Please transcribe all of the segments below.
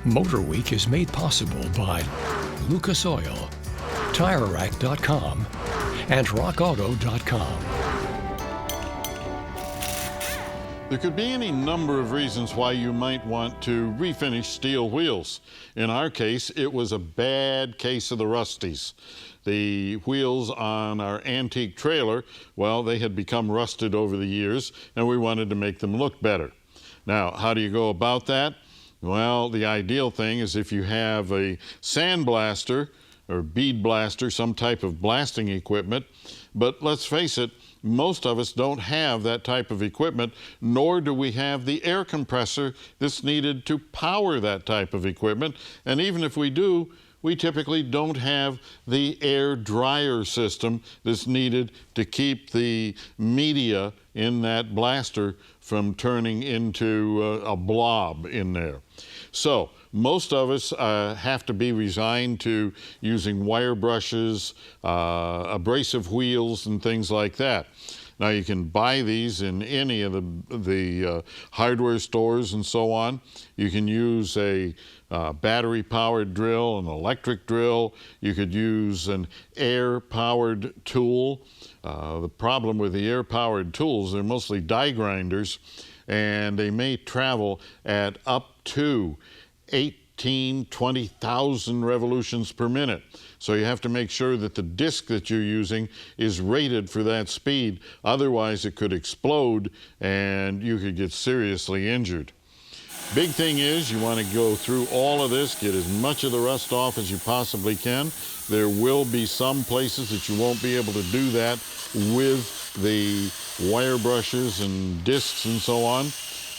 MotorWeek is made possible by Lucas Oil, TireRack.com, and RockAuto.com. There could be any number of reasons why you might want to refinish steel wheels. In our case, it was a bad case of the rusties. The wheels on our antique trailer, well, they had become rusted over the years, and we wanted to make them look better. Now, how do you go about that? Well, the ideal thing is if you have a sandblaster or bead blaster, some type of blasting equipment, but let's face it, most of us don't have that type of equipment, nor do we have the air compressor that's needed to power that type of equipment. And even if we do, we typically don't have the air dryer system that's needed to keep the media in that blaster from turning into a blob in there. So most of us have to be resigned to using wire brushes, abrasive wheels, and things like that. Now you can buy these in any of the hardware stores and so on. You can use a battery-powered drill, an electric drill. You could use an air-powered tool. The problem with the air-powered tools, they're mostly die grinders, and they may travel at up to 20,000 revolutions per minute. So you have to make sure that the disc that you're using is rated for that speed. Otherwise, it could explode and you could get seriously injured. Big thing is you want to go through all of this, get as much of the rust off as you possibly can. There will be some places that you won't be able to do that with the wire brushes and discs and so on.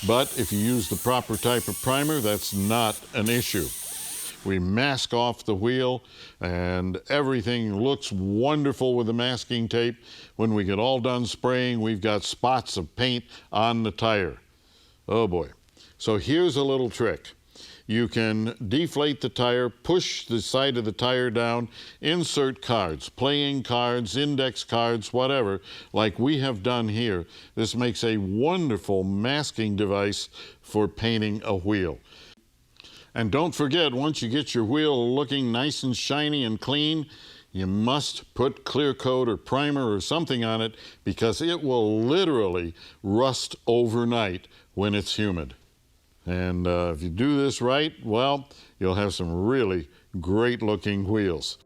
But if you use the proper type of primer, that's not an issue. We mask off the wheel and everything looks wonderful with the masking tape. When we get all done spraying, we've got spots of paint on the tire. Oh boy. So here's a little trick. You can deflate the tire, push the side of the tire down, insert cards, playing cards, index cards, whatever, like we have done here. This makes a wonderful masking device for painting a wheel. And don't forget, once you get your wheel looking nice and shiny and clean, you must put clear coat or primer or something on it because it will literally rust overnight when it's humid. And if you do this right, well, you'll have some really great looking wheels.